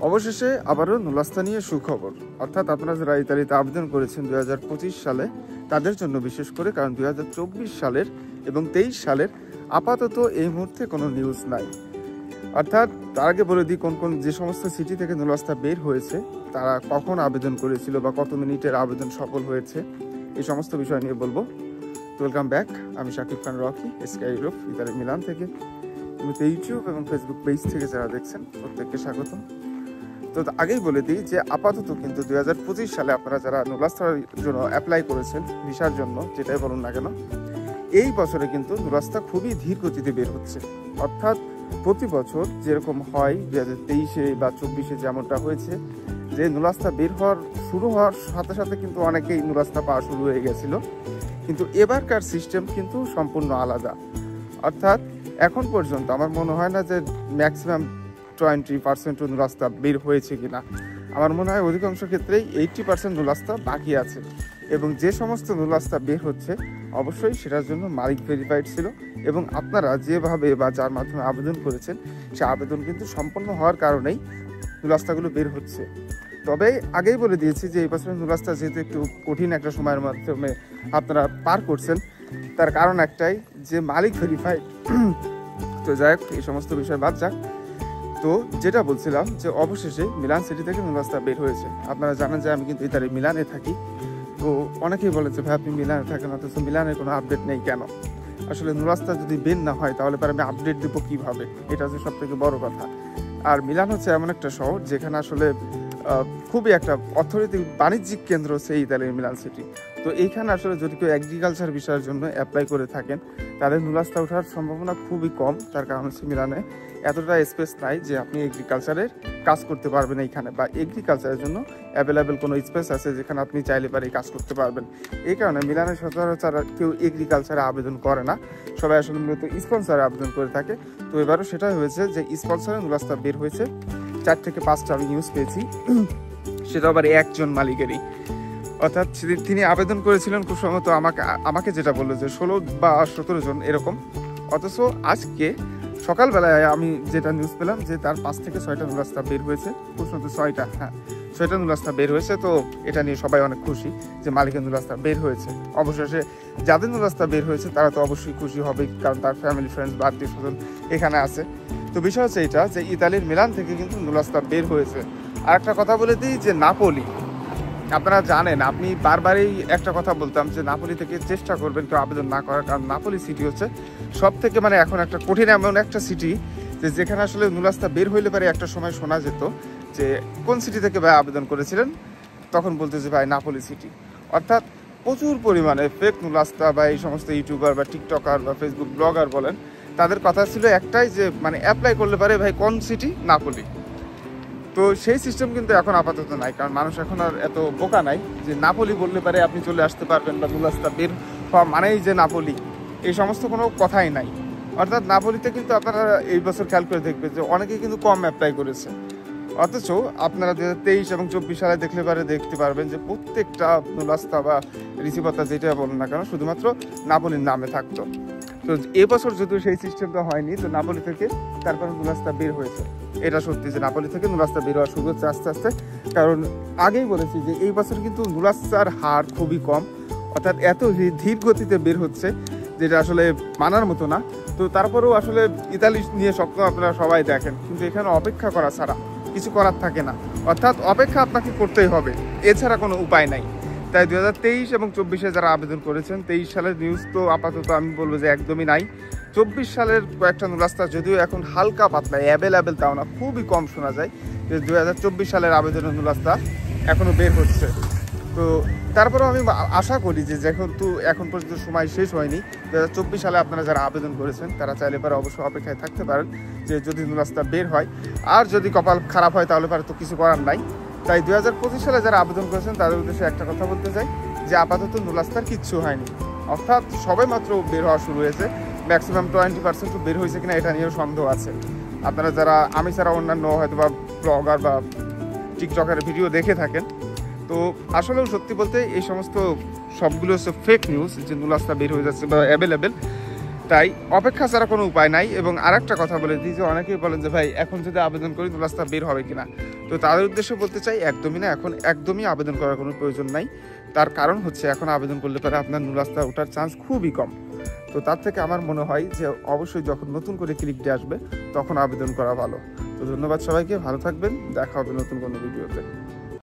অবশেষে আবারও নুলাস্তা নিয়ে সুখবর, অর্থাৎ আপনারা যারা ইতালিতে আবেদন করেছেন 2025 সালে তাদের জন্য বিশেষ করে, কারণ 2024 সালের এবং 23 সালের আপাতত এই মুহূর্তে কোনো নিউজ নাই। অর্থাৎ তার আগে বলে দিই কোন কোন যে সমস্ত সিটি থেকে নুলাস্তা বের হয়েছে, তারা কখন আবেদন করেছিল বা কত মিনিটের আবেদন সফল হয়েছে, এই সমস্ত বিষয় নিয়ে বলবো। ওয়েলকাম ব্যাক, আমি Shakib Khan Rocky, sky Europe Italy Milan থেকে। ইউটিউব এবং ফেসবুক পেজ থেকে যারা দেখছেন প্রত্যেককে স্বাগত। তো আগেই বলে দিই যে আপাতত কিন্তু 2025 সালে আপনারা যারা নুলাস্তার জন্য অ্যাপ্লাই করেছেন ভিসার জন্য, যেটাই বলুন না কেন, এই বছরে কিন্তু নুলাস্তা খুবই ধীর গতিতে বের হচ্ছে। অর্থাৎ প্রতি বছর যেরকম হয় 2023-এ বা 24-এ যেমনটা হয়েছে, যে নুলাস্তা বের শুরু হওয়ার সাথে সাথে কিন্তু অনেকেই নুলাস্তা পাওয়া শুরু হয়ে গেছিল, কিন্তু এবারকার সিস্টেম কিন্তু সম্পূর্ণ আলাদা। অর্থাৎ এখন পর্যন্ত আমার মনে হয় না যে ম্যাক্সিমাম 20% নুলাস্তা বের হয়েছে কিনা। আমার মনে হয় অধিকাংশ ক্ষেত্রেই 80% নুলাস্তা বাকি আছে, এবং যে সমস্ত নুলাস্তা বের হচ্ছে অবশ্যই সেটার জন্য মালিক ভেরিফাইড ছিল, এবং আপনারা যেভাবে বা যার মাধ্যমে আবেদন করেছেন সে আবেদন কিন্তু সম্পন্ন হওয়ার কারণেই নুলাস্তাগুলো বের হচ্ছে। তবে আগেই বলে দিয়েছি যে এই বছরের নুলাস্তা যেহেতু একটু কঠিন একটা সময়ের মাধ্যমে আপনারা পার করছেন, তার কারণ একটাই যে মালিক ভেরিফাইড। তো যাই হোক, এই সমস্ত বিষয় বাদ যাক। তো যেটা বলছিলাম যে অবশেষে মিলান সিটি থেকে নুলাস্তা বের হয়েছে। আপনারা জানেন যে আমি কিন্তু ইতালি মিলানে থাকি। তো অনেকেই বলে যে ভাই আপনি মিলানে থাকেন, অথচ মিলানের কোনো আপডেট নেই কেন? আসলে নুলাস্তা যদি বের না হয় তাহলে পরে আমি আপডেট দেবো কীভাবে? এটা হচ্ছে সব থেকে বড় কথা। আর মিলান হচ্ছে এমন একটা শহর যেখানে আসলে খুবই একটা অর্থনৈতিক বাণিজ্যিক কেন্দ্র হচ্ছে ইতালির মিলান সিটি। তো এইখানে আসলে যদি কেউ এগ্রিকালচার বিষয়ের জন্য অ্যাপ্লাই করে থাকেন তাদের নুলাস্তা ওঠার সম্ভাবনা খুবই কম। তার কারণ হচ্ছে মিলানে এতটা স্পেস নাই যে আপনি এগ্রিকালচারের কাজ করতে পারবেন এইখানে, বা এগ্রিকালচারের জন্য অ্যাভেলেবেল কোনো স্পেস আছে যেখানে আপনি চাইলে পারে কাজ করতে পারবেন। এই কারণে মিলানের সচরাচর কেউ এগ্রিকালচারে আবেদন করে না, সবাই আসলে মূলত স্পন্সরে আবেদন করে থাকে। তো এবারও সেটাই হয়েছে যে স্পন্সরে নুলাস্তা বের হয়েছে। 4 থেকে 5টা আমি নিউজ পেয়েছি, সেটা আবার একজন মালিকেরই। অর্থাৎ তিনি আবেদন করেছিলেন খুব সম্ভবত আমাকে যেটা বললো যে 16 বা 17 জন এরকম। অথচ আজকে সকালবেলায় আমি যেটা নিউজ পেলাম যে তার 5 থেকে 6টা নুলাস্তা বের হয়েছে। খুব সম্ভবত 6টা নুলাস্তা বের হয়েছে। তো এটা নিয়ে সবাই অনেক খুশি যে মালিকের নুলাস্তা বের হয়েছে। অবশেষে যাদের নুলাস্তা বের হয়েছে তারা তো অবশ্যই খুশি হবে, কারণ তার ফ্যামিলি ফ্রেন্ডস বা আত্মীয় স্বজন এখানে আছে। তো বিষয় হচ্ছে এটা যে ইতালির মিলান থেকে কিন্তু নুলাস্তা বের হয়েছে। আর একটা কথা বলে দিই যে নাপোলি, আপনারা জানেন, আপনি বারবারই একটা কথা বলতাম যে নাপোলি থেকে চেষ্টা করবেন কেউ আবেদন না করার, কারণ নাপোলি সিটি হচ্ছে সব থেকে এখন একটা কঠিন এমন একটা সিটি যে যেখানে আসলে নুলাস্তা বের হইলে পারে একটা সময় শোনা যেত যে কোন সিটি থেকে ভাই আবেদন করেছিলেন, তখন বলতে যে ভাই নাপোলি সিটি। অর্থাৎ প্রচুর পরিমাণে ফেক নুলাস্তা বা এই সমস্ত ইউটিউবার বা টিকটকার বা ফেসবুক ব্লগার বলেন, তাদের কথা ছিল একটাই যে অ্যাপ্লাই করলে পারে ভাই কোন সিটি, নাপোলি। তো সেই সিস্টেম কিন্তু এখন আপাতত নাই, কারণ মানুষ এখন আর এত বোকা নাই যে নাপোলি বললে পারে আপনি চলে আসতে পারবেন, বা নুলাস্তা বের হওয়া মানেই যে নাপোলি, এই সমস্ত কোনো কথাই নাই। অর্থাৎ নাপোলিতে কিন্তু আপনারা এই বছর খেয়াল করে দেখবেন যে অনেকেই কিন্তু কম অ্যাপ্লাই করেছে। অথচ আপনারা 2023 এবং 24 সালে দেখতে পারবেন যে প্রত্যেকটা নুলাস্তা বা রিসিভারটা যেটা বলুন না কেন শুধুমাত্র নাপোলির নামে থাকতো। তো এবছর যদিও সেই সিস্টেমটা হয়নি, তো নাপোলি থেকে তারপরে নুলাস্তা বের হয়েছে। এটা সত্যি যে নাপোলি থেকে নুলাস্তা বের হওয়া শুরু হচ্ছে আস্তে আস্তে। কারণ আগেই বলেছি যে এই বছর কিন্তু নুলাস্তার হার খুবই কম, অর্থাৎ এত ধীর গতিতে বের হচ্ছে যেটা আসলে মানার মতো না। তো তারপরেও আসলে ইতালি নিয়ে স্বপ্ন আপনারা সবাই দেখেন, কিন্তু এখানে অপেক্ষা করা ছাড়া কিছু করার থাকে না। অর্থাৎ অপেক্ষা আপনাকে করতেই হবে, এছাড়া কোনো উপায় নাই। তাই 2023 এবং 24-এ যারা আবেদন করেছেন, 23 সালের নিউজ তো আপাতত আমি বলবো যে একদমই নাই। 24 সালের কয়েকটা নুলাস্তা যদিও এখন হালকা পাতলা অ্যাভেলেবেল, তাও না, খুবই কম শোনা যায় যে 2024 সালের আবেদনের নুলাস্তা এখনও বের হচ্ছে। তো তারপরেও আমি আশা করি যে যেহেতু এখন পর্যন্ত সময় শেষ হয়নি, 2024 সালে আপনারা যারা আবেদন করেছেন তারা চাইলে পারে অবশ্যই অপেক্ষায় থাকতে পারেন যে যদি নুলাস্তা বের হয়। আর যদি কপাল খারাপ হয় তাহলে পারে তো কিছু করার নাই। তাই 2025 সালে যারা আবেদন করেছেন তাদের উদ্দেশ্যে একটা কথা বলতে চাই যে আপাতত নুলাস্তার কিচ্ছু হয়নি। অর্থাৎ সবাই মাত্র বের হওয়া শুরু হয়েছে, ম্যাক্সিমাম 20% বের হয়েছে কিনা এটা নিয়েও সন্দেহ আছে। আপনারা যারা আমি ছাড়া অন্যান্য হয়তো বা ব্লগার বা টিকটকের ভিডিও দেখে থাকেন, তো আসলেও সত্যি বলতে এই সমস্ত সবগুলো হচ্ছে ফেক নিউজ যে নুলাস্তা বের হয়ে যাচ্ছে বা অ্যাভেলেবেল। তাই অপেক্ষা ছাড়া কোনো উপায় নাই। এবং আরেকটা কথা বলে দিই যে অনেকেই বলেন যে ভাই এখন যদি আবেদন করি নুলাস্তা বের হবে কিনা, তো তাদের উদ্দেশ্যে বলতে চাই একদমই না, এখন একদমই আবেদন করার কোনো প্রয়োজন নাই। তার কারণ হচ্ছে এখন আবেদন করলে পরে আপনার নুলাস্তা ওঠার চান্স খুবই কম। তো তার থেকে আমার মনে হয় যে অবশ্যই যখন নতুন করে ক্লিক ডে আসবে তখন আবেদন করা ভালো। তো ধন্যবাদ সবাইকে, ভালো থাকবেন, দেখা হবে নতুন কোনো ভিডিওতে।